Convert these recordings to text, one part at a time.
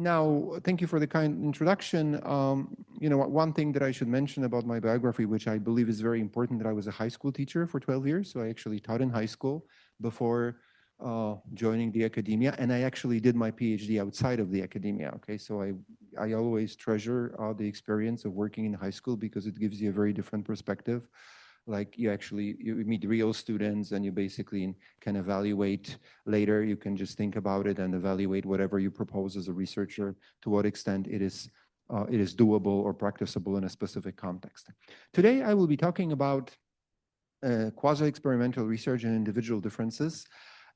Now, thank you for the kind introduction. One thing that I should mention about my biography, which I believe is very important, that I was a high school teacher for 12 years. So I actually taught in high school before joining the academia, and I actually did my PhD outside of the academia. Okay, so I always treasure the experience of working in high school because it gives you a very different perspective. Like you meet real students and you basically can evaluate later. You can just think about it and evaluate whatever you propose as a researcher, to what extent it is doable or practicable in a specific context. Today, I will be talking about quasi-experimental research and individual differences.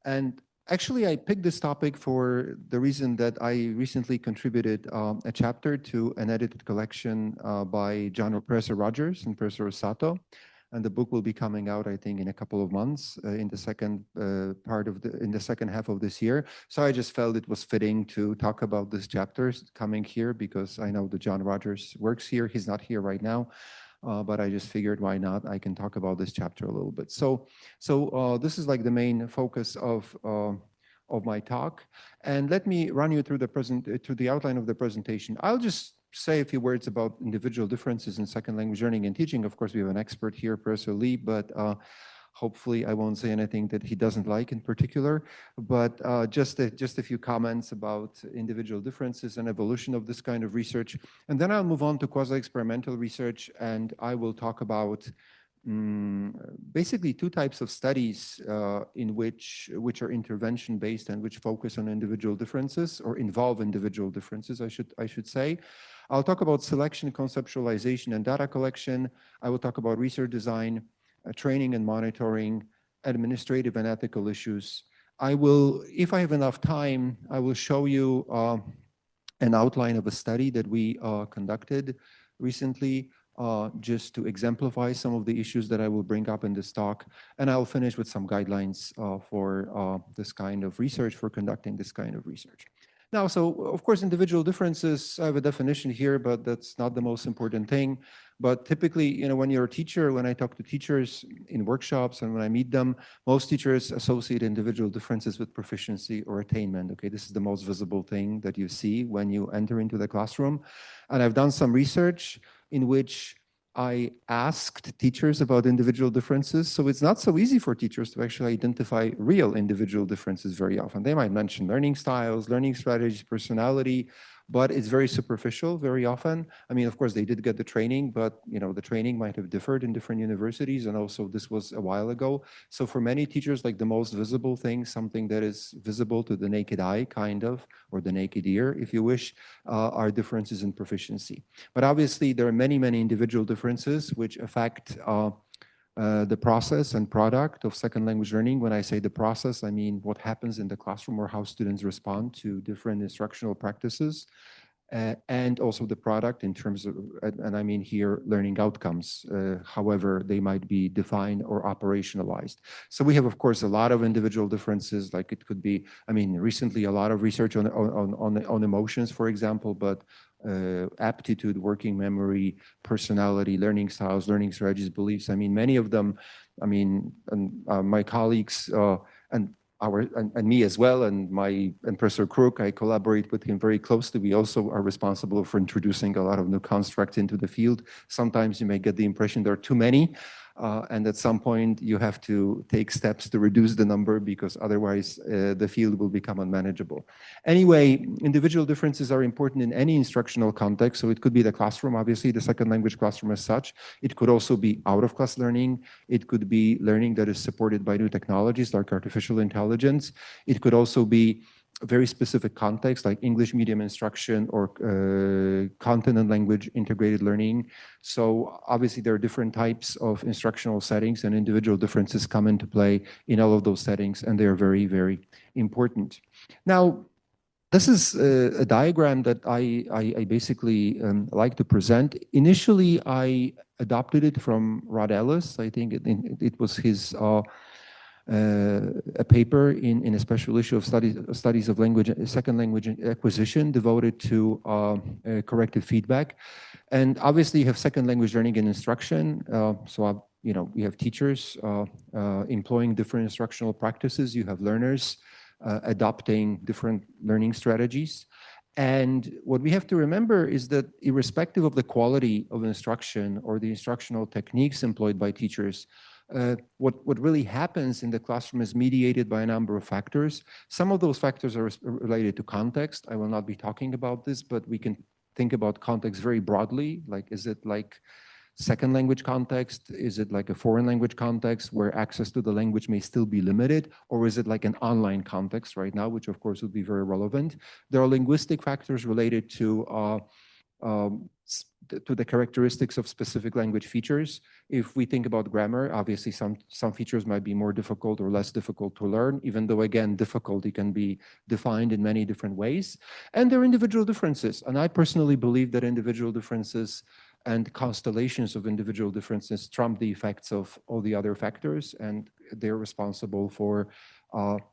And actually, I picked this topic for the reason that I recently contributed a chapter to an edited collection by Professor Rogers and Professor Sato. And the book will be coming out, I think, in a couple of months, in the second half of this year. So I just felt it was fitting to talk about this chapter coming here, because I know that John Rogers works here. He's not here right now, but I just figured, why not? I can talk about this chapter a little bit. So this is like the main focus of my talk. And let me run you through the outline of the presentation. I'll just say a few words about individual differences in second language learning and teaching. Of course, we have an expert here, Professor Lee, but hopefully I won't say anything that he doesn't like in particular. But just a few comments about individual differences and evolution of this kind of research. And then I'll move on to quasi-experimental research, and I will talk about basically two types of studies which are intervention based and which focus on individual differences, or involve individual differences, I should say. I'll talk about selection, conceptualization, and data collection. I will talk about research design, training and monitoring, administrative and ethical issues. If I have enough time, I will show you an outline of a study that we conducted recently, just to exemplify some of the issues that I will bring up in this talk. And I'll finish with some guidelines for this kind of research, for conducting this kind of research. Now, so of course, individual differences, I have a definition here, but that's not the most important thing. But typically, when you're a teacher, when I talk to teachers in workshops and when I meet them, most teachers associate individual differences with proficiency or attainment. Okay, this is the most visible thing that you see when you enter into the classroom. And I've done some research in which I asked teachers about individual differences. So it's not so easy for teachers to actually identify real individual differences very often. They might mention learning styles, learning strategies, personality, but it's very superficial very often. I mean, of course, they did get the training, but the training might have differed in different universities, and also this was a while ago. So for many teachers, like the most visible thing, something that is visible to the naked eye, kind of, or the naked ear, if you wish, are differences in proficiency. But obviously, there are many, many individual differences which affect the process and product of second language learning. When I say the process, I mean what happens in the classroom or how students respond to different instructional practices, and also the product in terms of, and I mean here, learning outcomes, however they might be defined or operationalized. So we have, of course, a lot of individual differences, like it could be, I mean, recently a lot of research on emotions, for example, but aptitude, working memory, personality, learning styles, learning strategies, beliefs. I mean, many of them, I mean, and my colleagues and me as well, and Professor Crook, I collaborate with him very closely. We also are responsible for introducing a lot of new constructs into the field. Sometimes you may get the impression there are too many, and at some point you have to take steps to reduce the number, because otherwise the field will become unmanageable. Anyway, individual differences are important in any instructional context. So it could be the classroom, obviously, the second language classroom as such. It could also be out-of-class learning. It could be learning that is supported by new technologies like artificial intelligence. It could also be very specific context like English medium instruction or content and language integrated learning. So obviously there are different types of instructional settings, and individual differences come into play in all of those settings, and they are very, very important. Now, this is a diagram that I basically like to present. Initially, I adopted it from Rod Ellis. I think it was his a paper in a special issue of studies of language, second language acquisition, devoted to corrective feedback. And obviously you have second language learning and instruction. We have teachers employing different instructional practices. You have learners adopting different learning strategies. And what we have to remember is that irrespective of the quality of instruction or the instructional techniques employed by teachers, what really happens in the classroom is mediated by a number of factors. Some of those factors are related to context. I will not be talking about this, but we can think about context very broadly. Like, is it like second language context? Is it like a foreign language context where access to the language may still be limited? Or is it like an online context right now, which of course would be very relevant? There are linguistic factors related to the characteristics of specific language features. If we think about grammar, obviously some features might be more difficult or less difficult to learn, even though again, difficulty can be defined in many different ways. And there are individual differences. And I personally believe that individual differences and constellations of individual differences trump the effects of all the other factors, and they're responsible for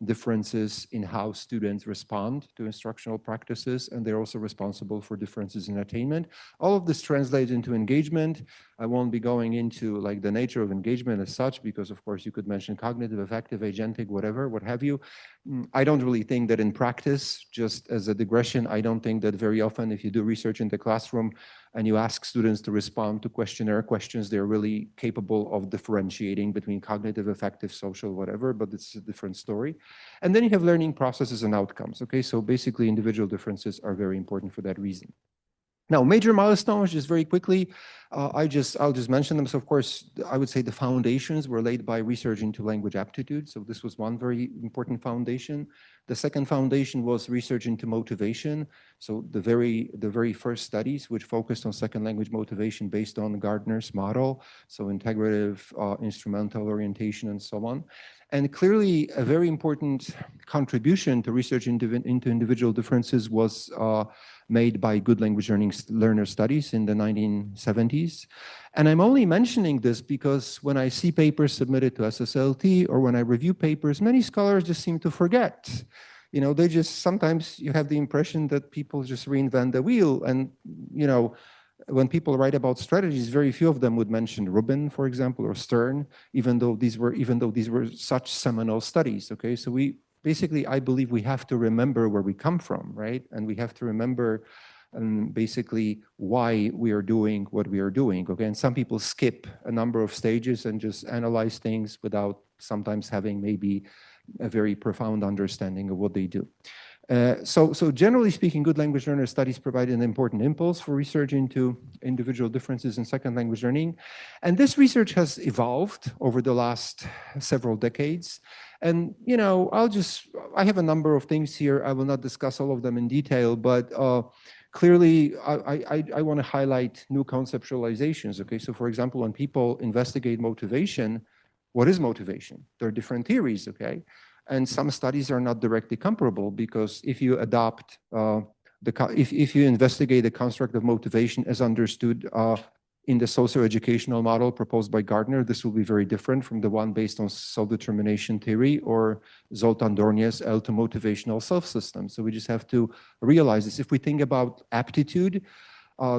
differences in how students respond to instructional practices, and they're also responsible for differences in attainment. All of this translates into engagement. I won't be going into like the nature of engagement as such, because of course you could mention cognitive, affective, agentic, whatever, what have you. I don't really think that in practice, just as a digression, I don't think that very often if you do research in the classroom and you ask students to respond to questionnaire questions, they're really capable of differentiating between cognitive, affective, social, whatever, but it's a different story. And then you have learning processes and outcomes, okay? So basically individual differences are very important for that reason. Now, major milestones, just very quickly, I'll just mention them. So of course, I would say the foundations were laid by research into language aptitude. So this was one very important foundation. The second foundation was research into motivation. So the very first studies, which focused on second language motivation based on Gardner's model, so integrative, instrumental orientation, and so on. And clearly, a very important contribution to research into individual differences was made by good language learner studies in the 1970s. And I'm only mentioning this because when I see papers submitted to SSLT or when I review papers, many scholars just seem to forget. You know, they just, sometimes you have the impression that people just reinvent the wheel. And, you know, when people write about strategies, very few of them would mention Rubin, for example, or Stern, even though these were such seminal studies, okay? So basically, I believe we have to remember where we come from, right? And we have to remember basically why we are doing what we are doing, okay? And some people skip a number of stages and just analyze things without sometimes having maybe a very profound understanding of what they do. So generally speaking, good language learner studies provide an important impulse for research into individual differences in second language learning. And this research has evolved over the last several decades. And, you know, I have a number of things here. I will not discuss all of them in detail, but clearly I want to highlight new conceptualizations, okay? So for example, when people investigate motivation, what is motivation? There are different theories, okay? And some studies are not directly comparable because if you adopt, if you investigate the construct of motivation as understood in the socio-educational model proposed by Gardner, this will be very different from the one based on self-determination theory or Zoltan Dornia's L2 motivational self-system. So we just have to realize this. If we think about aptitude,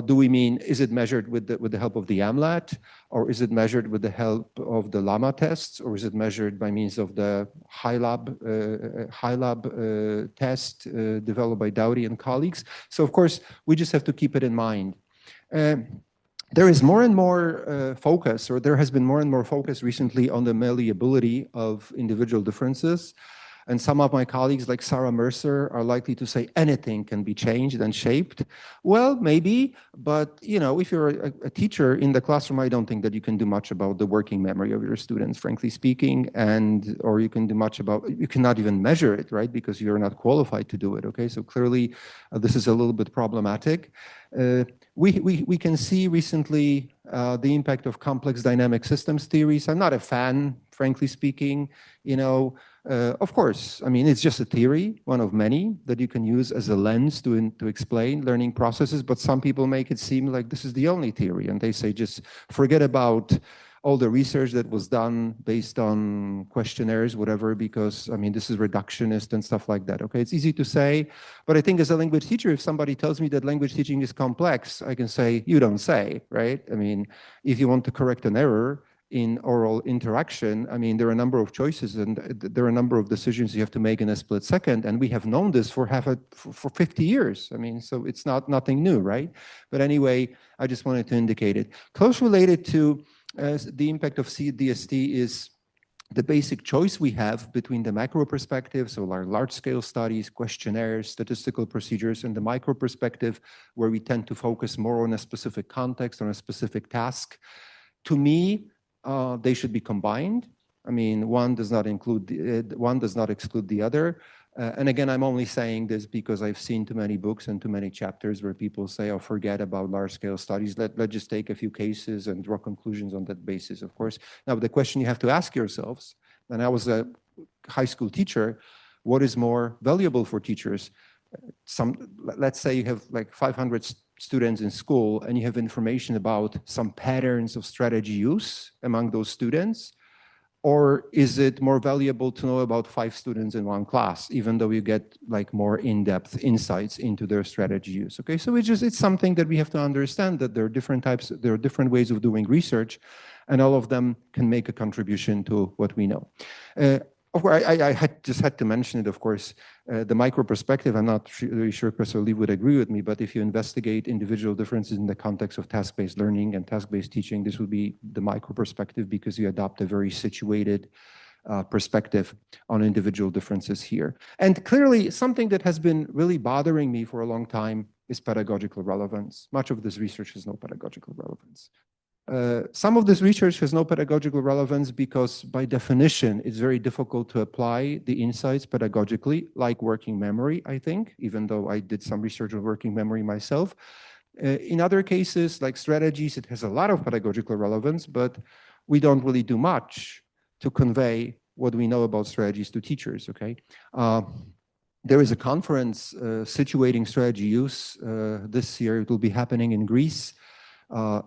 do we mean, is it measured with the help of the AMLAT, or is it measured with the help of the LAMA tests, or is it measured by means of the HiLab test developed by Dowdy and colleagues? So of course, we just have to keep it in mind. There is more and more focus, or there has been more and more focus recently on the malleability of individual differences. And some of my colleagues, like Sarah Mercer, are likely to say anything can be changed and shaped. Well, maybe, but you know, if you're a teacher in the classroom, I don't think that you can do much about the working memory of your students, frankly speaking, or you can do much about, you cannot even measure it, right? Because you're not qualified to do it, okay? So clearly, this is a little bit problematic. We can see recently the impact of complex dynamic systems theories. I'm not a fan, frankly speaking, you know. Of course, I mean, it's just a theory, one of many that you can use as a lens to explain learning processes, but some people make it seem like this is the only theory, and they say just forget about all the research that was done based on questionnaires, whatever, because, I mean, this is reductionist and stuff like that, okay? It's easy to say, but I think as a language teacher, if somebody tells me that language teaching is complex, I can say, you don't say, right? I mean, if you want to correct an error, in oral interaction, I mean, there are a number of choices and there are a number of decisions you have to make in a split second. And we have known this for 50 years. I mean, so it's nothing new, right? But anyway, I just wanted to indicate it. Close related to the impact of CDST is the basic choice we have between the macro perspective, so our large-scale studies, questionnaires, statistical procedures, and the micro perspective, where we tend to focus more on a specific context, on a specific task. To me, they should be combined. I mean, one does not exclude the other. And again, I'm only saying this because I've seen too many books and too many chapters where people say, oh, forget about large-scale studies. Let's just take a few cases and draw conclusions on that basis, of course. Now, the question you have to ask yourselves, and I was a high school teacher, what is more valuable for teachers? Let's say you have like 500 students in school and you have information about some patterns of strategy use among those students, or is it more valuable to know about 5 students in one class, even though you get like more in-depth insights into their strategy use? Okay, so it's something that we have to understand, that there are different types, there are different ways of doing research, and all of them can make a contribution to what we know. Of course, I just had to mention it, of course, the micro perspective. I'm not really sure Professor Lee would agree with me, but if you investigate individual differences in the context of task-based learning and task-based teaching, this would be the micro perspective, because you adopt a very situated perspective on individual differences here. And clearly, something that has been really bothering me for a long time is pedagogical relevance. Much of this research has no pedagogical relevance. Some of this research has no pedagogical relevance because by definition, it's very difficult to apply the insights pedagogically, like working memory, I think, even though I did some research on working memory myself. In other cases, like strategies, it has a lot of pedagogical relevance, but we don't really do much to convey what we know about strategies to teachers, okay? There is a conference situating strategy use this year. It will be happening in Greece.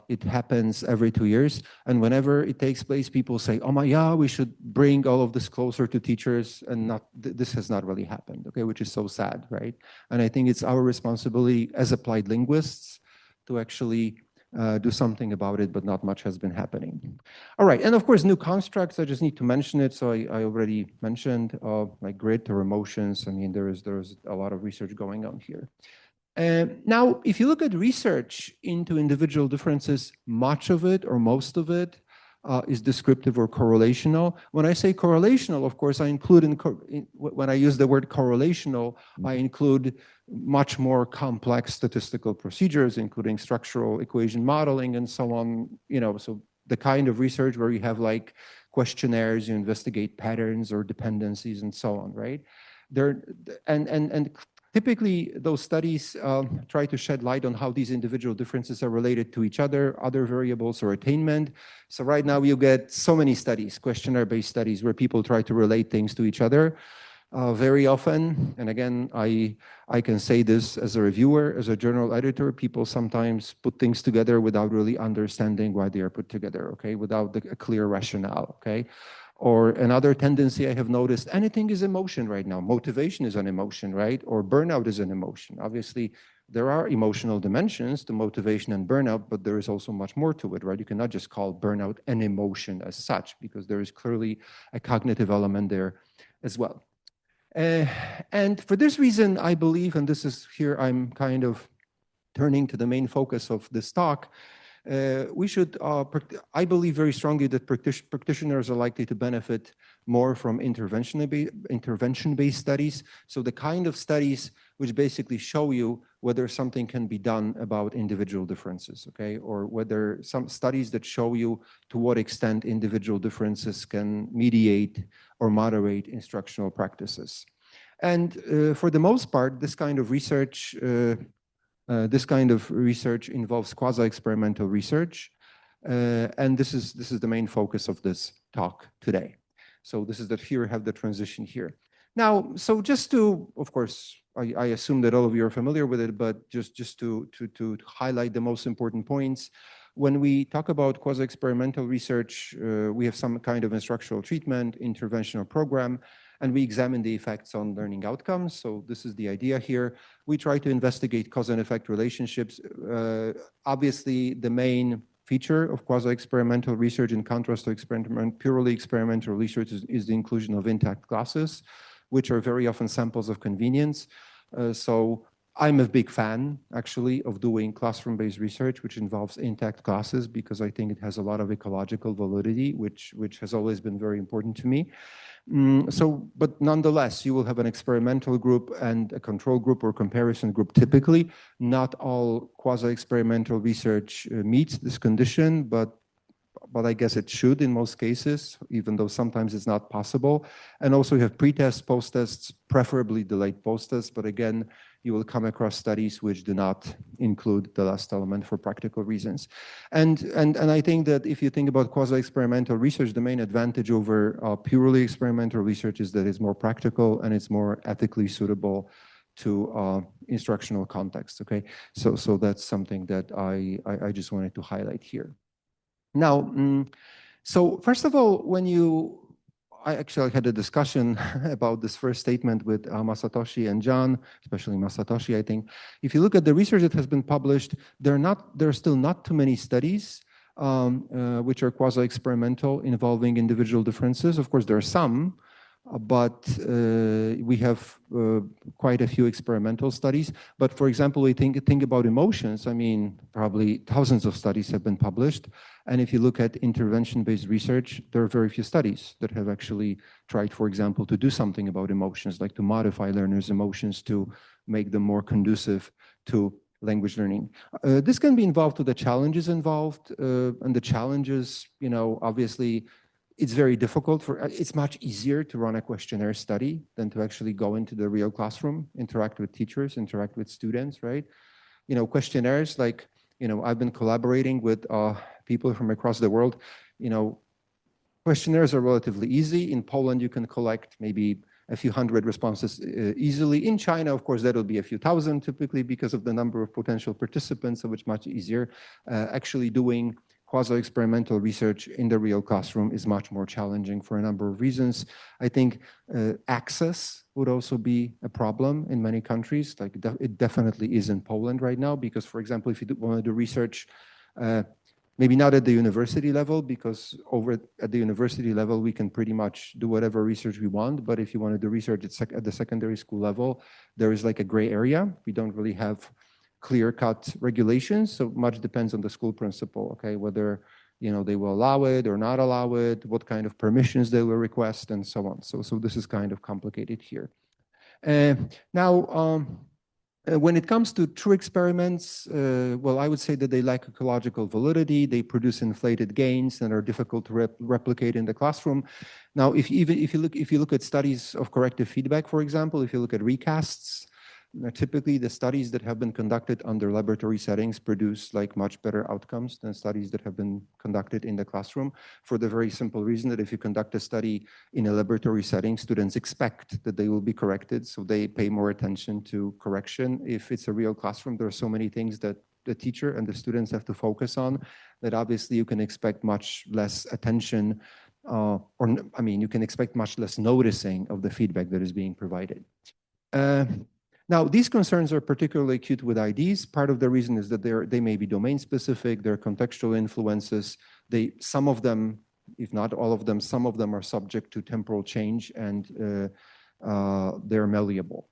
It happens every 2 years, and whenever it takes place, people say, oh my, yeah, we should bring all of this closer to teachers, and this has not really happened, okay, which is so sad, right? And I think it's our responsibility as applied linguists to actually do something about it, but not much has been happening. All right, and of course, new constructs, I just need to mention it, so I already mentioned, like grit or emotions. I mean, there is a lot of research going on here. Now, if you look at research into individual differences, much of it or most of it is descriptive or correlational. When I say correlational, of course, I include when I use the word correlational, I include much more complex statistical procedures, including structural equation modeling and so on. You know, so the kind of research where you have like questionnaires, you investigate patterns or dependencies and so on, right? Typically, those studies try to shed light on how these individual differences are related to each other variables, or attainment. So right now you get so many studies, questionnaire-based studies, where people try to relate things to each other very often. And again, I can say this as a reviewer, as a journal editor, people sometimes put things together without really understanding why they are put together, okay, without a clear rationale, okay? Or another tendency I have noticed, anything is emotion right now. Motivation is an emotion, right? Or burnout is an emotion. Obviously, there are emotional dimensions to motivation and burnout, but there is also much more to it, right? You cannot just call burnout an emotion as such, because there is clearly a cognitive element there as well. And for this reason, I believe, and this is here I'm kind of turning to the main focus of this talk, we should, I believe very strongly that practitioners are likely to benefit more from intervention-based studies. So the kind of studies which basically show you whether something can be done about individual differences, okay? Or whether some studies that show you to what extent individual differences can mediate or moderate instructional practices. And for the most part, this kind of research involves quasi-experimental research, and this is the main focus of this talk today. So this is that here we have the transition here. Now, so just to, of course, I assume that all of you are familiar with it, but just to highlight the most important points. When we talk about quasi-experimental research, we have some kind of instructional treatment, interventional program, and we examine the effects on learning outcomes. So this is the idea here. We try to investigate cause and effect relationships. Obviously, the main feature of quasi-experimental research in contrast to purely experimental research is the inclusion of intact classes, which are very often samples of convenience. So I'm a big fan, actually, of doing classroom-based research, which involves intact classes, because I think it has a lot of ecological validity, which has always been very important to me. But nonetheless, you will have an experimental group and a control group or comparison group typically. Not all quasi-experimental research meets this condition, but I guess it should in most cases, even though sometimes it's not possible. And also you have pre-tests, post-tests, preferably delayed post-tests, but again, you will come across studies which do not include the last element for practical reasons. And I think that if you think about quasi-experimental research, the main advantage over purely experimental research is that it's more practical and it's more ethically suitable to instructional context, okay? So that's something that I just wanted to highlight here. Now, so first of all, I actually had a discussion about this first statement with Masatoshi and John, especially Masatoshi, I think. If you look at the research that has been published, there are still not too many studies which are quasi-experimental involving individual differences. Of course, there are some, but we have quite a few experimental studies. But for example, we think about emotions. I mean, probably thousands of studies have been published. And if you look at intervention-based research, there are very few studies that have actually tried, for example, to do something about emotions, like to modify learners' emotions to make them more conducive to language learning. This can be involved with the challenges involved. And the challenges, you know, obviously, it's very difficult it's much easier to run a questionnaire study than to actually go into the real classroom, interact with teachers, interact with students, right? You know, questionnaires, like, you know, I've been collaborating with people from across the world. You know, questionnaires are relatively easy. In Poland, you can collect maybe a few hundred responses easily. In China, of course, that'll be a few thousand typically because of the number of potential participants, so it's much easier. Actually doing quasi-experimental research in the real classroom is much more challenging for a number of reasons. I think access would also be a problem in many countries. Like it definitely is in Poland right now, because, for example, if you want to do research, maybe not at the university level, because over at the university level, we can pretty much do whatever research we want. But if you want to do research at the secondary school level, there is like a gray area. We don't really have clear-cut regulations, so much depends on the school principal, okay, whether, you know, they will allow it or not allow it, what kind of permissions they will request, and so on. So this is kind of complicated here. Now, when it comes to true experiments, well, I would say that they lack ecological validity. They produce inflated gains and are difficult to replicate in the classroom. Now, if you look at studies of corrective feedback, for example, if you look at recasts, typically the studies that have been conducted under laboratory settings produce like much better outcomes than studies that have been conducted in the classroom, for the very simple reason that if you conduct a study in a laboratory setting, students expect that they will be corrected, so they pay more attention to correction. If it's a real classroom, there are so many things that the teacher and the students have to focus on that obviously you can expect much less attention, you can expect much less noticing of the feedback that is being provided. Now, these concerns are particularly acute with IDs. Part of the reason is that they may be domain-specific, they're contextual influences. Some of them, if not all of them, some of them are subject to temporal change, and they're malleable.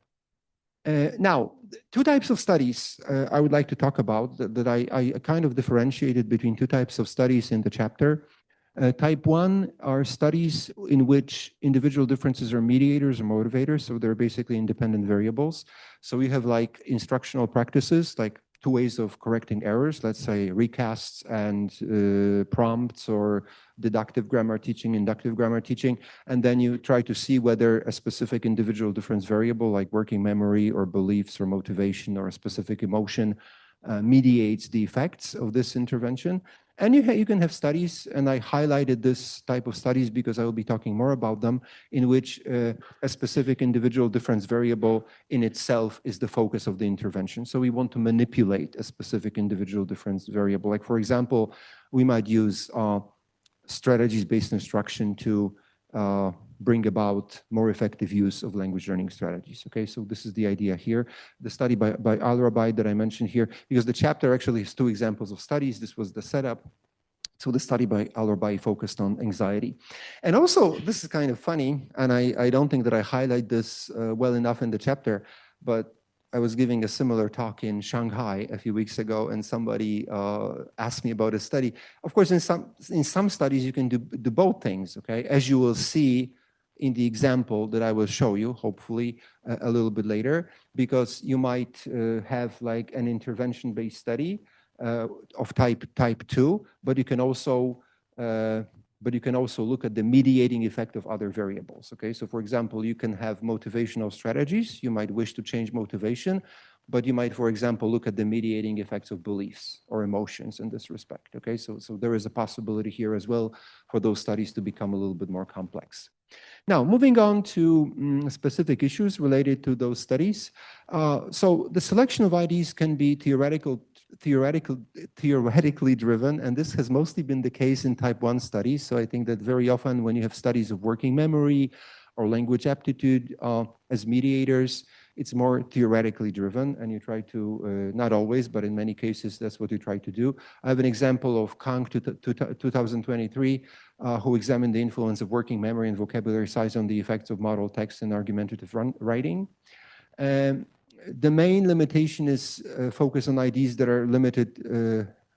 Now, two types of studies I would like to talk about that I kind of differentiated between two types of studies in the chapter. Type 1 are studies in which individual differences are mediators or motivators, so they're basically independent variables. So we have like instructional practices, like two ways of correcting errors, let's say recasts and prompts, or deductive grammar teaching, inductive grammar teaching, and then you try to see whether a specific individual difference variable, like working memory or beliefs or motivation or a specific emotion, mediates the effects of this intervention. And you can have studies, and I highlighted this type of studies because I will be talking more about them, in which a specific individual difference variable in itself is the focus of the intervention. So we want to manipulate a specific individual difference variable. Like, for example, we might use strategies-based instruction to bring about more effective use of language learning strategies. Okay, so this is the idea here. The study by Al-Rabai that I mentioned here, because the chapter actually has two examples of studies. This was the setup. So the study by Al-Rabai focused on anxiety. And also, this is kind of funny, and I don't think that I highlight this well enough in the chapter, but I was giving a similar talk in Shanghai a few weeks ago, and somebody asked me about a study. Of course, in some studies, you can do both things, okay? As you will see in the example that I will show you, hopefully, a little bit later, because you might have like an intervention-based study of type 2, but you can also look at the mediating effect of other variables. Okay, so for example, you can have motivational strategies. You might wish to change motivation, but you might, for example, look at the mediating effects of beliefs or emotions in this respect. Okay, so there is a possibility here as well for those studies to become a little bit more complex. Now, moving on to specific issues related to those studies. So the selection of IDs can be theoretically driven, and this has mostly been the case in type 1 studies. So I think that very often when you have studies of working memory or language aptitude as mediators, it's more theoretically driven, and you try to, not always, but in many cases, that's what you try to do. I have an example of Kang 2023, who examined the influence of working memory and vocabulary size on the effects of model text and argumentative writing. The main limitation is focus on IDs that are limited,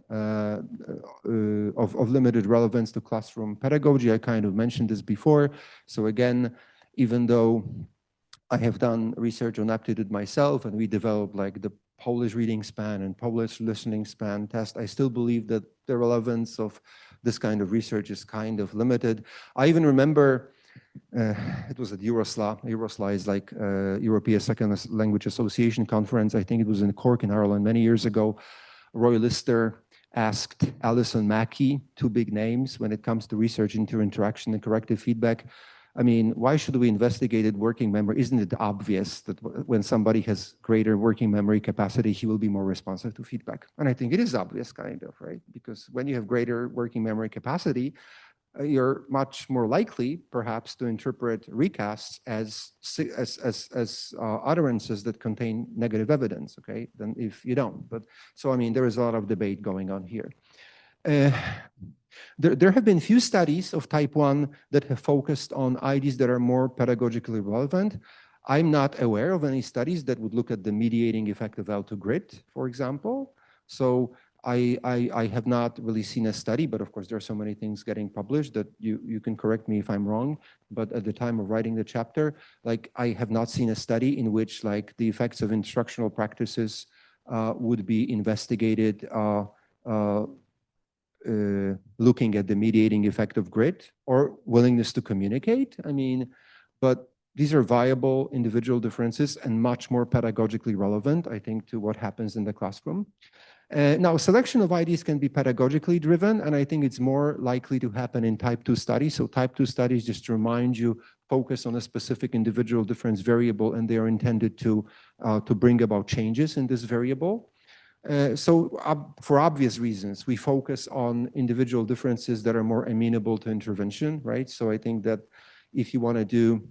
of limited relevance to classroom pedagogy. I kind of mentioned this before. So again, even though I have done research on aptitude myself, and we developed like the Polish reading span and Polish listening span test, I still believe that the relevance of this kind of research is kind of limited. I even remember it was at Eurosla. Eurosla is like European Second Language Association conference. I think it was in Cork in Ireland many years ago. Roy Lister asked Alison Mackey, two big names when it comes to research into interaction and corrective feedback. I mean, why should we investigate working memory? Isn't it obvious that when somebody has greater working memory capacity, he will be more responsive to feedback? And I think it is obvious, kind of, right? Because when you have greater working memory capacity, you're much more likely, perhaps, to interpret recasts as utterances that contain negative evidence, okay, than if you don't. But so, I mean, there is a lot of debate going on here. There have been few studies of type 1 that have focused on IDs that are more pedagogically relevant. I'm not aware of any studies that would look at the mediating effect of L2 grit, for example. So I have not really seen a study, but of course there are so many things getting published that you can correct me if I'm wrong. But at the time of writing the chapter, like I have not seen a study in which like the effects of instructional practices would be investigated looking at the mediating effect of grit or willingness to communicate. I mean, but these are viable individual differences and much more pedagogically relevant, I think, to what happens in the classroom. Now, selection of IDs can be pedagogically driven, and I think it's more likely to happen in type 2 studies. So type 2 studies, just to remind you, focus on a specific individual difference variable, and they are intended to bring about changes in this variable. For obvious reasons, we focus on individual differences that are more amenable to intervention, right? So I think that if you want to do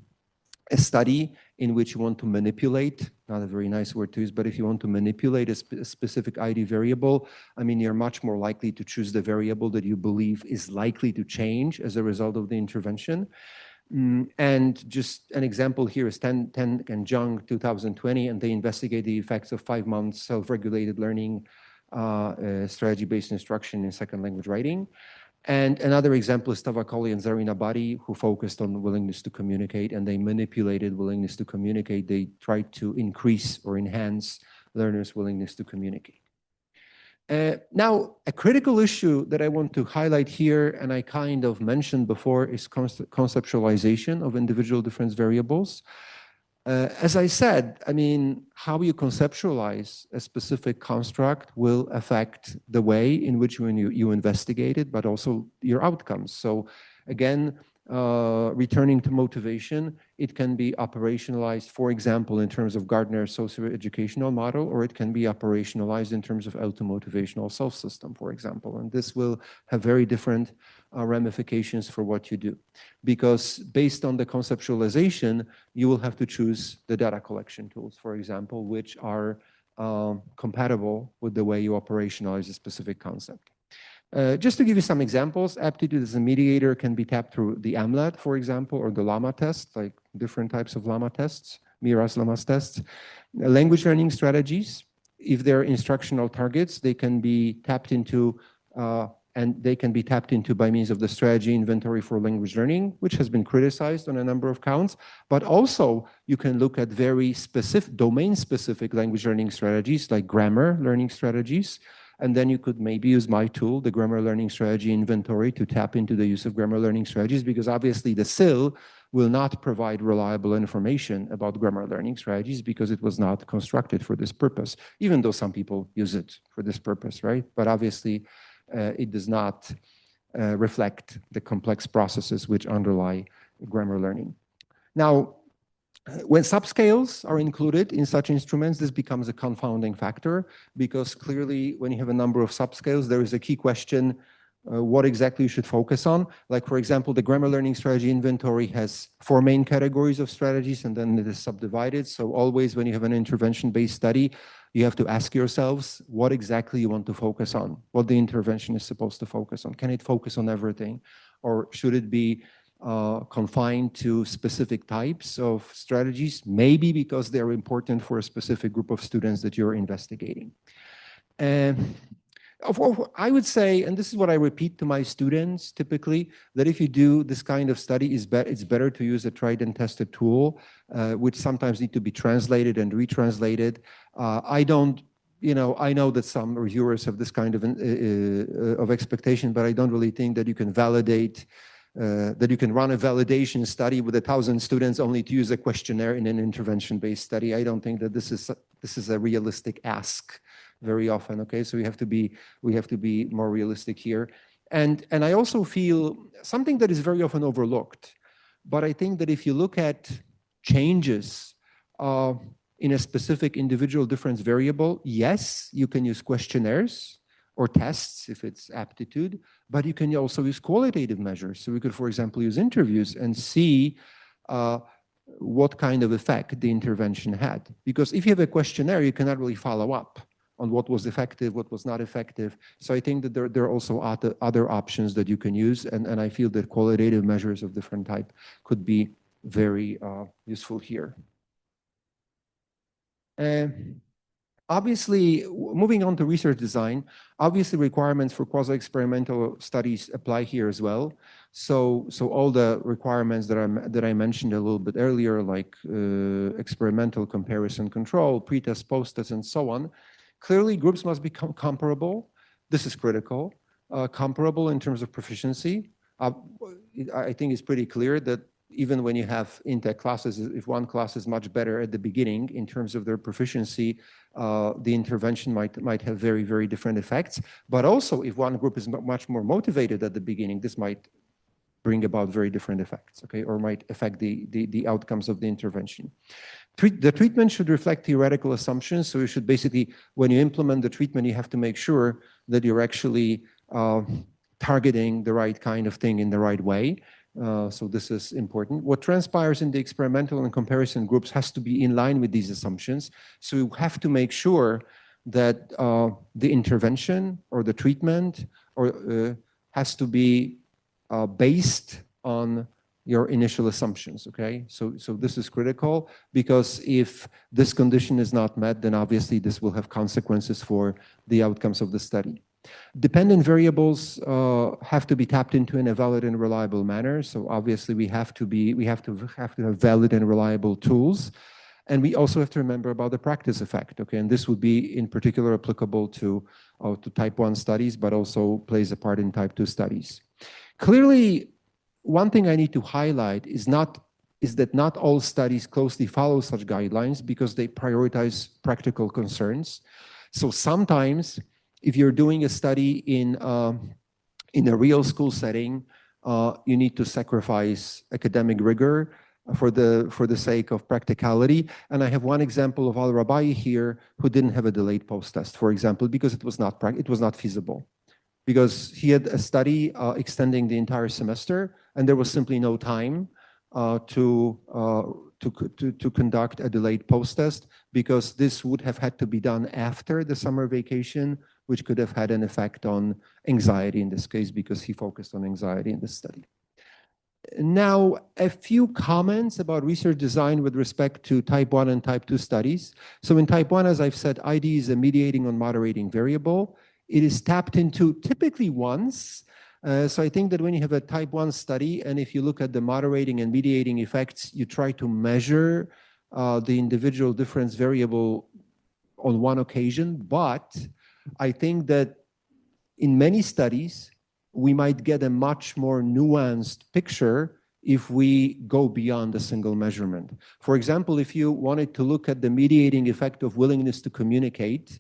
a study in which you want to manipulate, not a very nice word to use, but if you want to manipulate a specific ID variable, I mean, you're much more likely to choose the variable that you believe is likely to change as a result of the intervention. And just an example here is Ten and Zhang 2020, and they investigate the effects of 5 months self-regulated learning strategy-based instruction in second language writing. And another example is Tavakoli and Zarina Bari, who focused on willingness to communicate, and they manipulated willingness to communicate. They tried to increase or enhance learners' willingness to communicate. Now, a critical issue that I want to highlight here, and I kind of mentioned before, is conceptualization of individual difference variables. As I said, I mean, how you conceptualize a specific construct will affect the way in which you investigate it, but also your outcomes. So again, returning to motivation, it can be operationalized, for example, in terms of Gardner's socio-educational model, or it can be operationalized in terms of L2 motivational self-system, for example. And this will have very different ramifications for what you do. Because based on the conceptualization, you will have to choose the data collection tools, for example, which are compatible with the way you operationalize a specific concept. Just to give you some examples, aptitude as a mediator can be tapped through the AMLET, for example, or the LAMA test, like different types of LAMA tests, Mirosław tests. Language learning strategies, if they're instructional targets, they can be tapped into by means of the strategy inventory for language learning, which has been criticized on a number of counts. But also, you can look at very specific, domain-specific language learning strategies, like grammar learning strategies. And then you could maybe use my tool, the Grammar Learning Strategy Inventory, to tap into the use of grammar learning strategies, because obviously the SIL will not provide reliable information about grammar learning strategies because it was not constructed for this purpose, even though some people use it for this purpose, right? But obviously, it does not reflect the complex processes which underlie grammar learning. Now, when subscales are included in such instruments, this becomes a confounding factor, because clearly when you have a number of subscales, there is a key question, what exactly you should focus on. Like, for example, the Grammar Learning Strategy Inventory has 4 main categories of strategies, and then it is subdivided. So always when you have an intervention-based study, you have to ask yourselves what exactly you want to focus on, what the intervention is supposed to focus on. Can it focus on everything? Or should it be confined to specific types of strategies, maybe because they're important for a specific group of students that you're investigating? I would say, and this is what I repeat to my students typically, that if you do this kind of study, it's better to use a tried and tested tool, which sometimes need to be translated and retranslated. I know that some reviewers have this kind of expectation, but I don't really think that you can validate that you can run a validation study with 1,000 students only to use a questionnaire in an intervention-based study. I don't think that this is a realistic ask very often. Okay, so we have to be more realistic here. And I also feel something that is very often overlooked, but I think that if you look at changes in a specific individual difference variable, yes, you can use questionnaires or tests if it's aptitude, but you can also use qualitative measures. So we could, for example, use interviews and see what kind of effect the intervention had. Because if you have a questionnaire, you cannot really follow up on what was effective, what was not effective. So I think that there are also other options that you can use, and I feel that qualitative measures of different type could be very useful here. Obviously, moving on to research design, obviously requirements for quasi-experimental studies apply here as well. So all the requirements that I mentioned a little bit earlier, like experimental comparison control, pretest, post-test, and so on, clearly groups must be comparable. This is critical. Comparable in terms of proficiency. I think it's pretty clear that even when you have in-tech classes, if one class is much better at the beginning in terms of their proficiency, the intervention might have very, very different effects. But also, if one group is much more motivated at the beginning, this might bring about very different effects, okay, or might affect the outcomes of the intervention. The treatment should reflect theoretical assumptions. So you should basically, when you implement the treatment, you have to make sure that you're actually targeting the right kind of thing in the right way. So this is important. What transpires in the experimental and comparison groups has to be in line with these assumptions. So you have to make sure that the intervention or the treatment has to be based on your initial assumptions, okay? So this is critical, because if this condition is not met, then obviously this will have consequences for the outcomes of the study. Dependent variables have to be tapped into in a valid and reliable manner. So obviously we have to have valid and reliable tools. And we also have to remember about the practice effect, okay? And this would be in particular applicable to type 1 studies, but also plays a part in type 2 studies. Clearly, one thing I need to highlight is that not all studies closely follow such guidelines because they prioritize practical concerns. So sometimes, if you're doing a study in a real school setting, you need to sacrifice academic rigor for the sake of practicality. And I have one example of Al-Rabai here, who didn't have a delayed post-test, for example, because it was not feasible. Because he had a study extending the entire semester, and there was simply no time to to conduct a delayed post-test, because this would have had to be done after the summer vacation, which could have had an effect on anxiety in this case, because he focused on anxiety in this study. Now, a few comments about research design with respect to type 1 and type 2 studies. So in type 1, as I've said, ID is a mediating or moderating variable. It is tapped into typically once. So I think that when you have a type 1 study, and if you look at the moderating and mediating effects, you try to measure the individual difference variable on one occasion. But I think that in many studies, we might get a much more nuanced picture if we go beyond a single measurement. For example, if you wanted to look at the mediating effect of willingness to communicate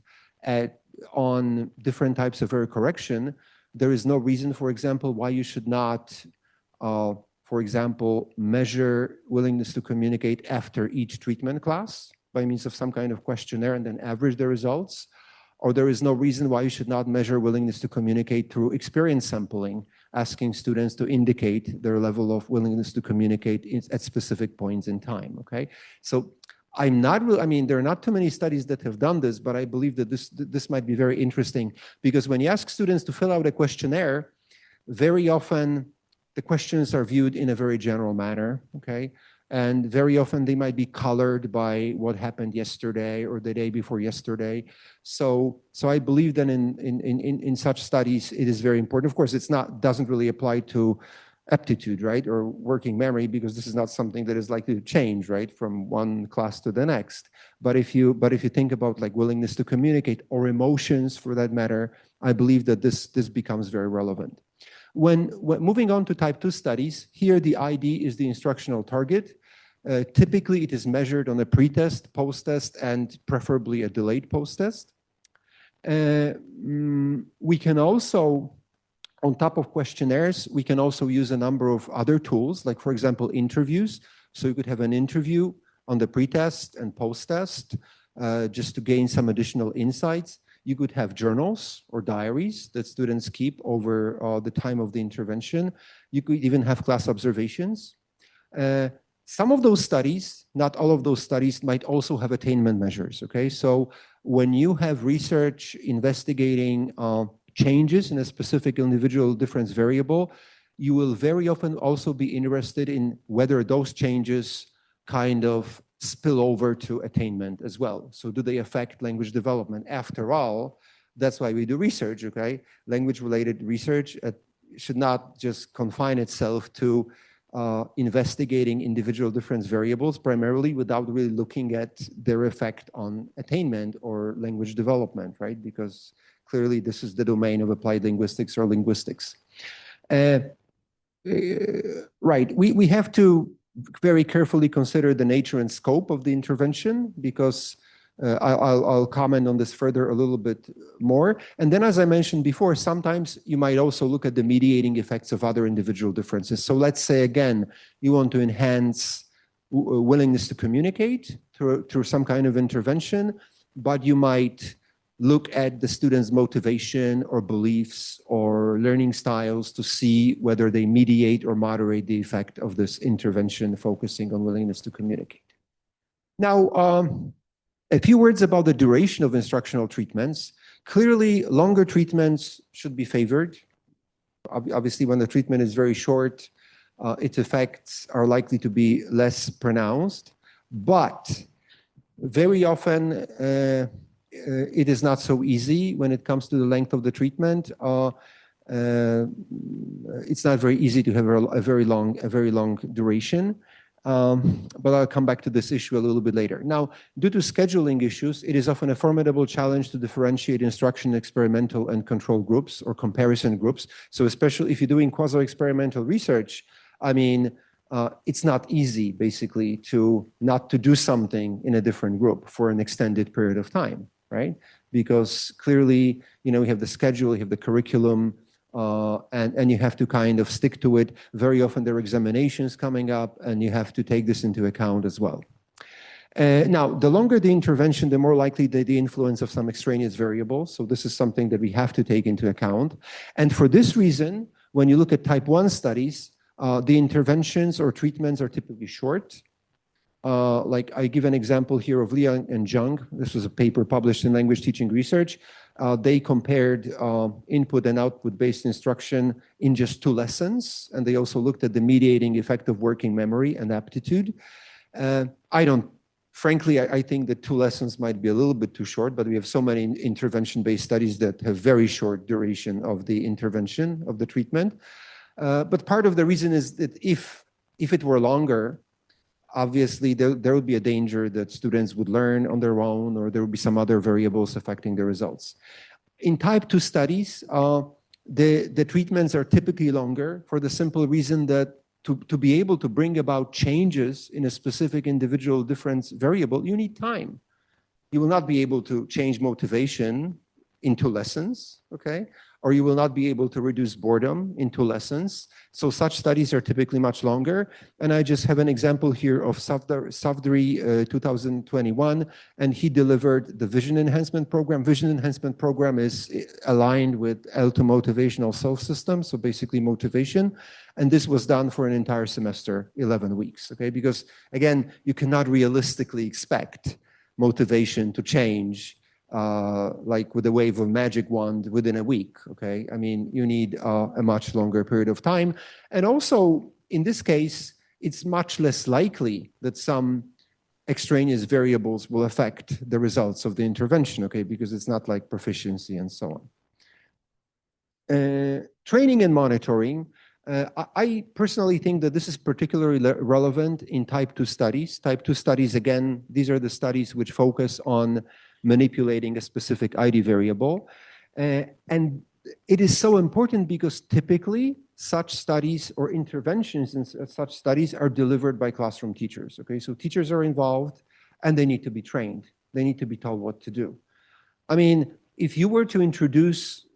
on different types of error correction, there is no reason, for example, why you should not, for example, measure willingness to communicate after each treatment class by means of some kind of questionnaire and then average the results. Or there is no reason why you should not measure willingness to communicate through experience sampling, asking students to indicate their level of willingness to communicate at specific points in time, okay? So I mean, there are not too many studies that have done this, but I believe that this might be very interesting, because when you ask students to fill out a questionnaire, very often the questions are viewed in a very general manner, okay? And very often they might be colored by what happened yesterday or the day before yesterday. So I believe that in such studies, it is very important. Of course, doesn't really apply to aptitude, right, or working memory, because this is not something that is likely to change, right, from one class to the next. But if you think about like willingness to communicate or emotions, for that matter, I believe that this becomes very relevant. When moving on to type 2 studies, here the ID is the instructional target. Typically, it is measured on a pre-test, post-test, and preferably a delayed post-test. We can also, on top of questionnaires, we can also use a number of other tools, like, for example, interviews. So you could have an interview on the pre-test and post-test just to gain some additional insights. You could have journals or diaries that students keep over the time of the intervention. You could even have class observations. Some of those studies, not all of those studies, might also have attainment measures, okay? So when you have research investigating changes in a specific individual difference variable, you will very often also be interested in whether those changes kind of spill over to attainment as well. So do they affect language development? After all, that's why we do research, okay? Language-related research should not just confine itself to investigating individual difference variables primarily without really looking at their effect on attainment or language development, right? Because clearly this is the domain of applied linguistics or linguistics. Right, we have to very carefully consider the nature and scope of the intervention, because I'll comment on this further a little bit more. And then, as I mentioned before, sometimes you might also look at the mediating effects of other individual differences. So let's say, again, you want to enhance willingness to communicate through some kind of intervention, but you might look at the student's motivation or beliefs or learning styles to see whether they mediate or moderate the effect of this intervention focusing on willingness to communicate. Now, a few words about the duration of instructional treatments. Clearly, longer treatments should be favored. Obviously, when the treatment is very short, its effects are likely to be less pronounced, but very often it is not so easy when it comes to the length of the treatment. It's not very easy to have a very long duration. But I'll come back to this issue a little bit later. Now, due to scheduling issues, it is often a formidable challenge to differentiate instruction experimental and control groups or comparison groups. So especially if you're doing quasi-experimental research, I mean, it's not easy, basically, not to do something in a different group for an extended period of time, right? Because clearly, you know, you have the schedule, you have the curriculum, and you have to kind of stick to it. Very often there are examinations coming up, and you have to take this into account as well. Now, the longer the intervention, the more likely the influence of some extraneous variables. So this is something that we have to take into account. And for this reason, when you look at type 1 studies, the interventions or treatments are typically short. Like I give an example here of Liang and Zhang. This was a paper published in Language Teaching Research. They compared input and output-based instruction in just 2 lessons, and they also looked at the mediating effect of working memory and aptitude. Frankly, I think that 2 lessons might be a little bit too short, but we have so many intervention-based studies that have very short duration of the intervention, of the treatment. But part of the reason is that if it were longer, obviously there would be a danger that students would learn on their own, or there would be some other variables affecting the results. In type 2 studies, the treatments are typically longer for the simple reason that to be able to bring about changes in a specific individual difference variable, you need time. You will not be able to change motivation in 2 lessons, okay? Or you will not be able to reduce boredom in 2 lessons. So such studies are typically much longer. And I just have an example here of Savdari 2021, and he delivered the vision enhancement program. Vision enhancement program is aligned with L2 motivational self-system, so basically motivation. And this was done for an entire semester, 11 weeks, okay? Because again, you cannot realistically expect motivation to change like with a wave of magic wand within a week, okay? I mean, you need a much longer period of time. And also, in this case, it's much less likely that some extraneous variables will affect the results of the intervention, okay? Because it's not like proficiency and so on. Training and monitoring. I personally think that this is particularly relevant in type 2 studies. Type 2 studies, again, these are the studies which focus on manipulating a specific ID variable. And it is so important because typically such studies or interventions in such studies are delivered by classroom teachers, okay? So teachers are involved and they need to be trained. They need to be told what to do. I mean, if you were to introduce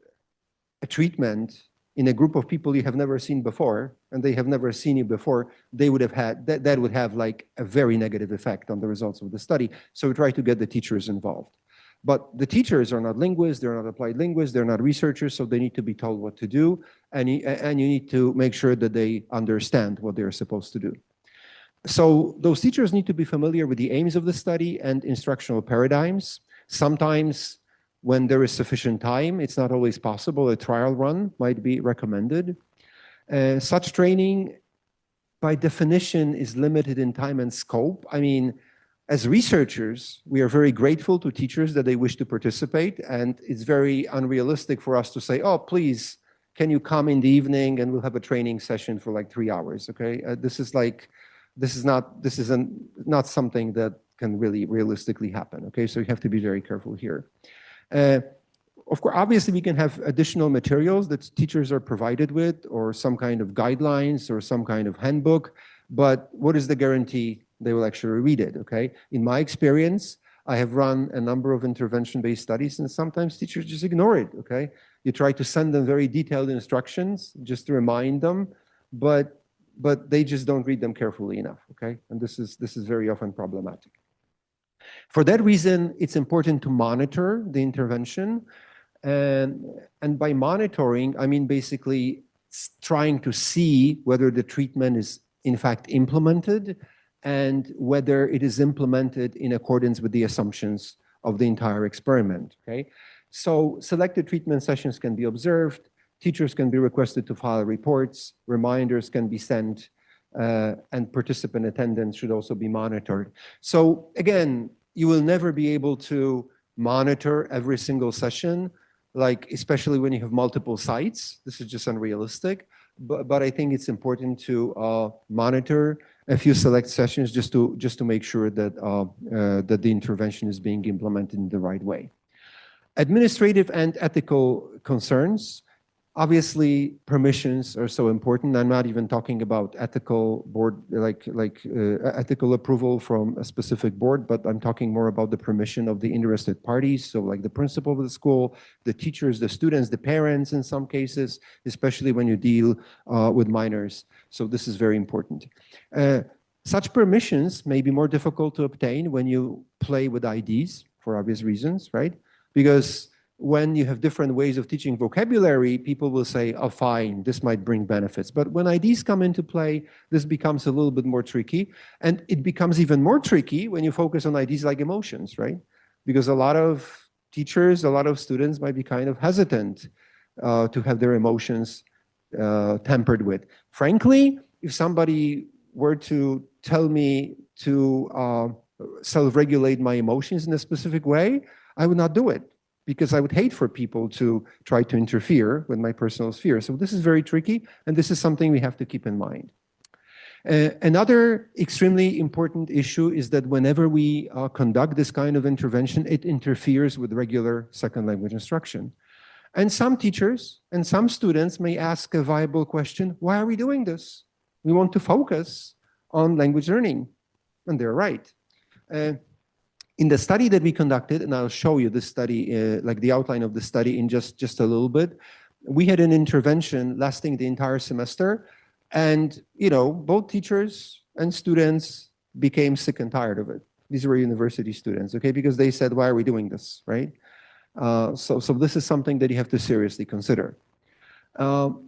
a treatment in a group of people you have never seen before, and they have never seen you before, they would have had, that would have like a very negative effect on the results of the study. So we try to get the teachers involved. But the teachers are not linguists, they're not applied linguists, they're not researchers, so they need to be told what to do, and you need to make sure that they understand what they're supposed to do. So those teachers need to be familiar with the aims of the study and instructional paradigms. Sometimes when there is sufficient time, it's not always possible. A trial run might be recommended. Such training, by definition, is limited in time and scope. I mean, as researchers, we are very grateful to teachers that they wish to participate, and it's very unrealistic for us to say, oh, please, can you come in the evening and we'll have a training session for like 3 hours, okay? This is not something that can really realistically happen, okay? So you have to be very careful here. Of course, obviously, we can have additional materials that teachers are provided with, or some kind of guidelines or some kind of handbook, but what is the guarantee they will actually read it, okay? In my experience, I have run a number of intervention-based studies, and sometimes teachers just ignore it, okay? You try to send them very detailed instructions just to remind them, but they just don't read them carefully enough, okay? And this is very often problematic. For that reason, it's important to monitor the intervention. And by monitoring, I mean basically trying to see whether the treatment is in fact implemented and whether it is implemented in accordance with the assumptions of the entire experiment, okay? So selected treatment sessions can be observed, teachers can be requested to file reports, reminders can be sent, and participant attendance should also be monitored. So again, you will never be able to monitor every single session, like especially when you have multiple sites. This is just unrealistic. But I think it's important to monitor a few select sessions just to make sure that that the intervention is being implemented in the right way. Administrative and ethical concerns. Obviously, permissions are so important. I'm not even talking about ethical board, ethical approval from a specific board, but I'm talking more about the permission of the interested parties. So like the principal of the school, the teachers, the students, the parents in some cases, especially when you deal with minors. So this is very important. Such permissions may be more difficult to obtain when you play with IDs for obvious reasons, right? Because when you have different ways of teaching vocabulary, people will say, oh, fine, this might bring benefits. But when IDs come into play, this becomes a little bit more tricky. And it becomes even more tricky when you focus on IDs like emotions, right? Because a lot of teachers, a lot of students might be kind of hesitant to have their emotions tampered with. Frankly, if somebody were to tell me to self-regulate my emotions in a specific way, I would not do it, because I would hate for people to try to interfere with my personal sphere. So this is very tricky, and this is something we have to keep in mind. Another extremely important issue is that whenever we conduct this kind of intervention, it interferes with regular second language instruction. And some teachers and some students may ask a viable question, why are we doing this? We want to focus on language learning. And they're right. In the study that we conducted, and I'll show you this study, like the outline of the study in just a little bit, we had an intervention lasting the entire semester. And, you know, both teachers and students became sick and tired of it. These were university students, okay? Because they said, why are we doing this, right? So this is something that you have to seriously consider.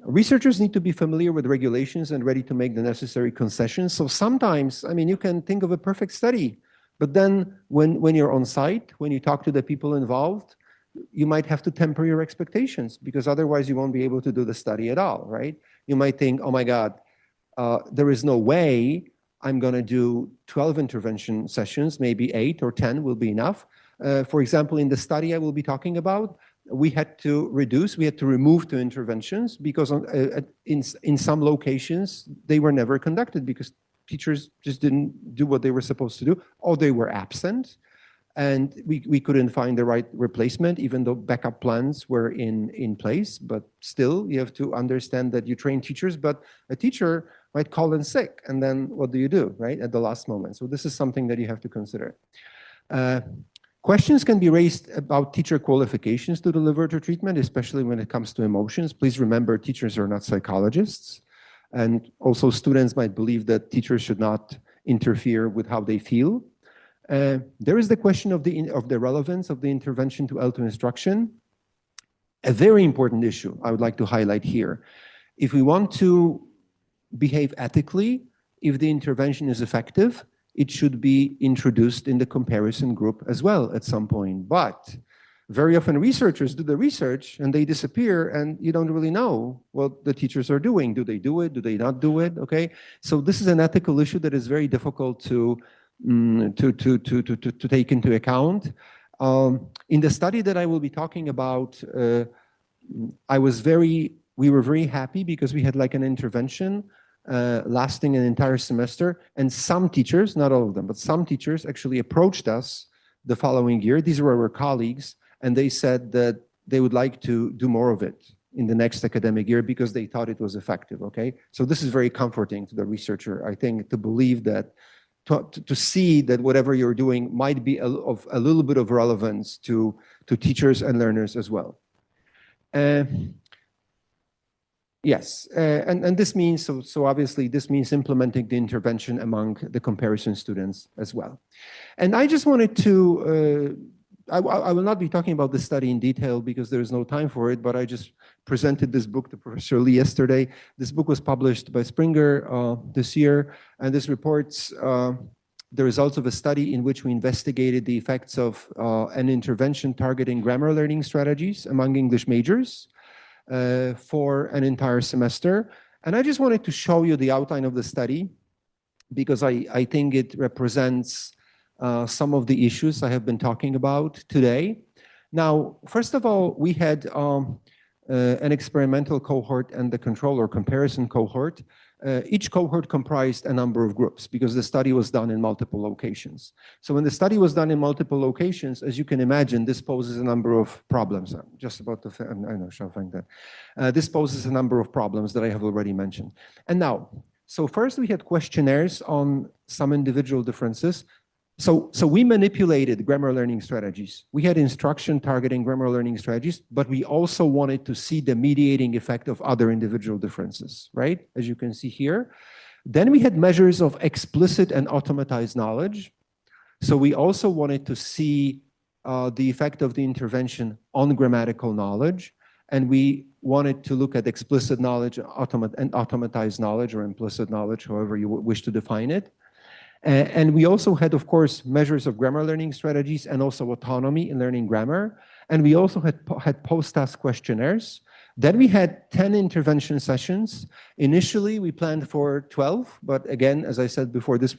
Researchers need to be familiar with regulations and ready to make the necessary concessions. So sometimes, I mean, you can think of a perfect study, but then when you're on site, when you talk to the people involved, you might have to temper your expectations, because otherwise you won't be able to do the study at all, right? You might think, oh my God, there is no way I'm going to do 12 intervention sessions, maybe 8 or 10 will be enough. For example, in the study I will be talking about, we had to remove 2 interventions because in some locations they were never conducted because teachers just didn't do what they were supposed to do, or they were absent. And we couldn't find the right replacement, even though backup plans were in place. But still, you have to understand that you train teachers, but a teacher might call in sick. And then what do you do, right, at the last moment? So this is something that you have to consider. Questions can be raised about teacher qualifications to deliver the treatment, especially when it comes to emotions. Please remember, teachers are not psychologists. And also students might believe that teachers should not interfere with how they feel. There is the question of the relevance of the intervention to L2 instruction. A very important issue I would like to highlight here. If we want to behave ethically, if the intervention is effective, it should be introduced in the comparison group as well at some point. But very often researchers do the research and they disappear, and you don't really know what the teachers are doing. Do they do it? Do they not do it? Okay, so this is an ethical issue that is very difficult to take into account. In the study that I will be talking about, we were very happy because we had like an intervention lasting an entire semester, and some teachers, not all of them, but some teachers actually approached us the following year. These were our colleagues, and they said that they would like to do more of it in the next academic year because they thought it was effective, okay? So this is very comforting to the researcher, I think, to believe that to see that whatever you're doing might be of a little bit of relevance to teachers and learners as well. Yes, and this means, so obviously this means implementing the intervention among the comparison students as well. And I just wanted to, I will not be talking about this study in detail because there is no time for it, but I just presented this book to Professor Lee yesterday. This book was published by Springer this year, and this reports the results of a study in which we investigated the effects of an intervention targeting grammar learning strategies among English majors for an entire semester. And I just wanted to show you the outline of the study because I think it represents some of the issues I have been talking about today. Now, first of all, we had an experimental cohort and the control or comparison cohort. Each cohort comprised a number of groups because the study was done in multiple locations. So when the study was done in multiple locations, as you can imagine, this poses a number of problems. I'm just about to, I know, shall find that. This poses a number of problems that I have already mentioned. And now, so first we had questionnaires on some individual differences. So we manipulated grammar learning strategies. We had instruction targeting grammar learning strategies, but we also wanted to see the mediating effect of other individual differences, right? As you can see here. Then we had measures of explicit and automatized knowledge. So we also wanted to see the effect of the intervention on grammatical knowledge, and we wanted to look at explicit knowledge and automatized knowledge, or implicit knowledge, however you wish to define it. And we also had, of course, measures of grammar learning strategies and also autonomy in learning grammar. And we also had post-task questionnaires. Then we had 10 intervention sessions. Initially, we planned for 12, but again, as I said before, this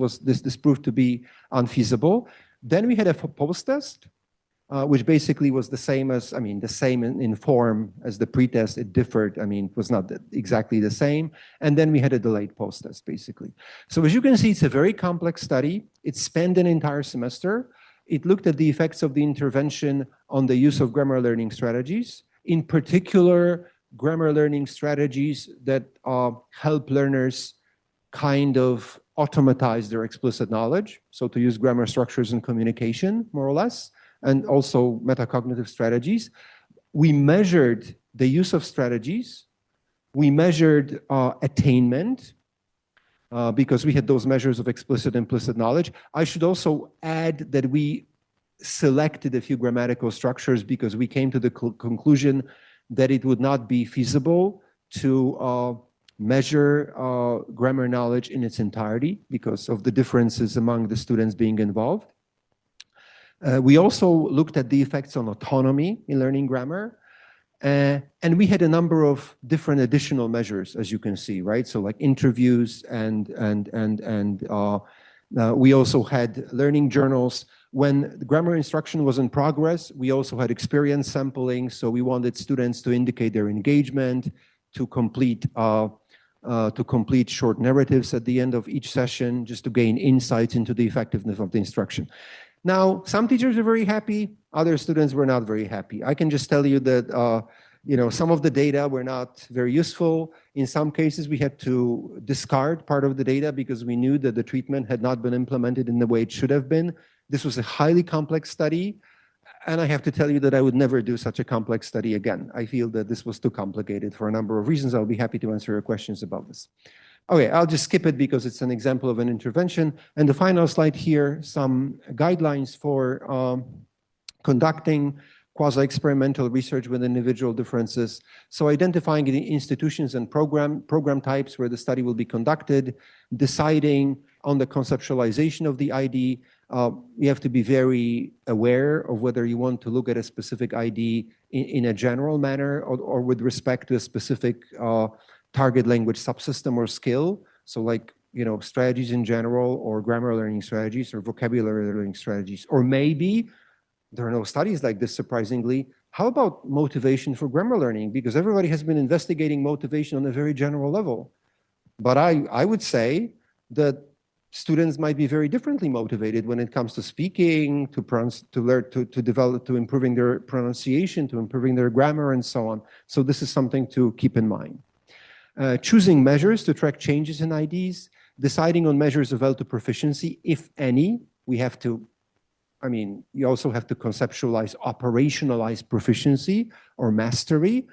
proved to be unfeasible. Then we had a post-test, which basically was the same as, the same in form as the pretest. It differed, it was not exactly the same. And then we had a delayed post-test, basically. So as you can see, it's a very complex study. It spanned an entire semester. It looked at the effects of the intervention on the use of grammar learning strategies, in particular, grammar learning strategies that help learners kind of automatize their explicit knowledge. So to use grammar structures in communication, more or less, and also metacognitive strategies. We measured the use of strategies. We measured attainment, because we had those measures of explicit, implicit knowledge. I should also add that we selected a few grammatical structures because we came to the conclusion that it would not be feasible to measure grammar knowledge in its entirety because of the differences among the students being involved. We also looked at the effects on autonomy in learning grammar. And we had a number of different additional measures, as you can see, right? So like interviews and we also had learning journals. When the grammar instruction was in progress, we also had experience sampling. So we wanted students to indicate their engagement, to complete short narratives at the end of each session, just to gain insights into the effectiveness of the instruction. Now, some teachers are very happy, other students were not very happy. I can just tell you that some of the data were not very useful. In some cases, we had to discard part of the data because we knew that the treatment had not been implemented in the way it should have been. This was a highly complex study, and I have to tell you that I would never do such a complex study again. I feel that this was too complicated for a number of reasons. I'll be happy to answer your questions about this. Okay, I'll just skip it because it's an example of an intervention. And the final slide here, some guidelines for conducting quasi-experimental research with individual differences. So identifying the institutions and program types where the study will be conducted, deciding on the conceptualization of the ID. You have to be very aware of whether you want to look at a specific ID in a general manner or with respect to a specific target language subsystem or skill. So like, strategies in general, or grammar learning strategies, or vocabulary learning strategies. Or maybe, there are no studies like this, surprisingly, how about motivation for grammar learning? Because everybody has been investigating motivation on a very general level. But I would say that students might be very differently motivated when it comes to speaking, to improving their pronunciation, to improving their grammar, and so on. So this is something to keep in mind. Choosing measures to track changes in IDs, deciding on measures of L2 proficiency, if any. You also have to conceptualize, operationalize proficiency or mastery.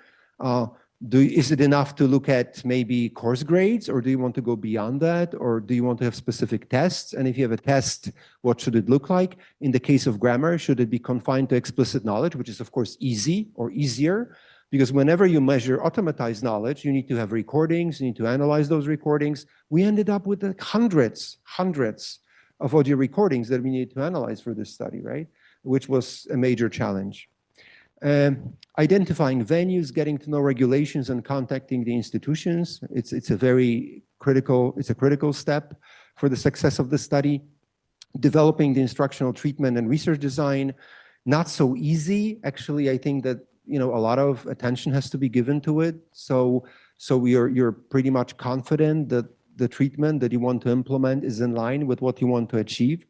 Is it enough to look at maybe course grades, or do you want to go beyond that? Or do you want to have specific tests? And if you have a test, what should it look like? In the case of grammar, should it be confined to explicit knowledge, which is of course easy or easier? Because whenever you measure automatized knowledge, you need to have recordings, you need to analyze those recordings. We ended up with hundreds of audio recordings that we needed to analyze for this study, right? Which was a major challenge. Identifying venues, getting to know regulations, and contacting the institutions. It's a critical step for the success of the study. Developing the instructional treatment and research design, not so easy. Actually, I think that a lot of attention has to be given to it. So you're pretty much confident that the treatment that you want to implement is in line with what you want to achieve.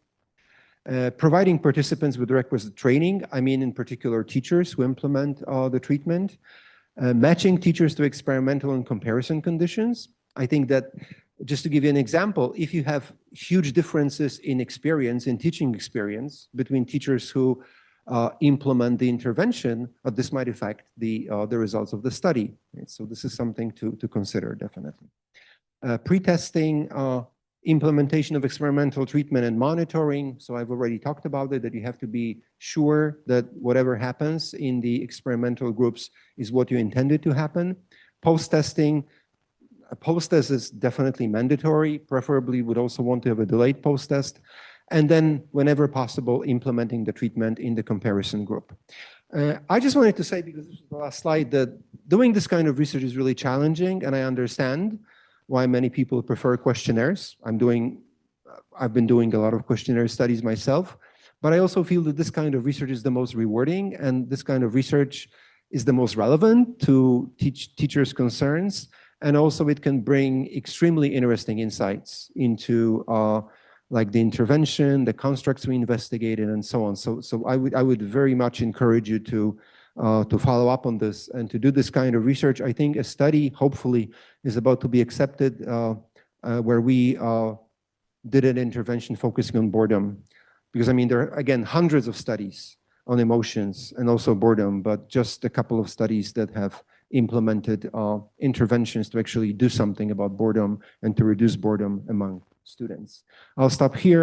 Providing participants with requisite training, in particular teachers who implement the treatment. Matching teachers to experimental and comparison conditions. I think that, just to give you an example, if you have huge differences in teaching experience between teachers who implement the intervention, this might affect the results of the study. Right? So this is something to consider, definitely. Pre-testing implementation of experimental treatment and monitoring. So I've already talked about it, that you have to be sure that whatever happens in the experimental groups is what you intended to happen. Post-testing, a post-test is definitely mandatory. Preferably would also want to have a delayed post-test. And then whenever possible, implementing the treatment in the comparison group. I just wanted to say, because this is the last slide, that doing this kind of research is really challenging, and I understand why many people prefer questionnaires. I've been doing a lot of questionnaire studies myself, but I also feel that this kind of research is the most rewarding, and this kind of research is the most relevant to teachers' concerns, and also it can bring extremely interesting insights into like the intervention, the constructs we investigated, and so on. So I would very much encourage you to follow up on this and to do this kind of research. I think a study, hopefully, is about to be accepted where we did an intervention focusing on boredom. Because, I mean, there are, again, hundreds of studies on emotions and also boredom, but just a couple of studies that have implemented interventions to actually do something about boredom and to reduce boredom among students. I'll stop here.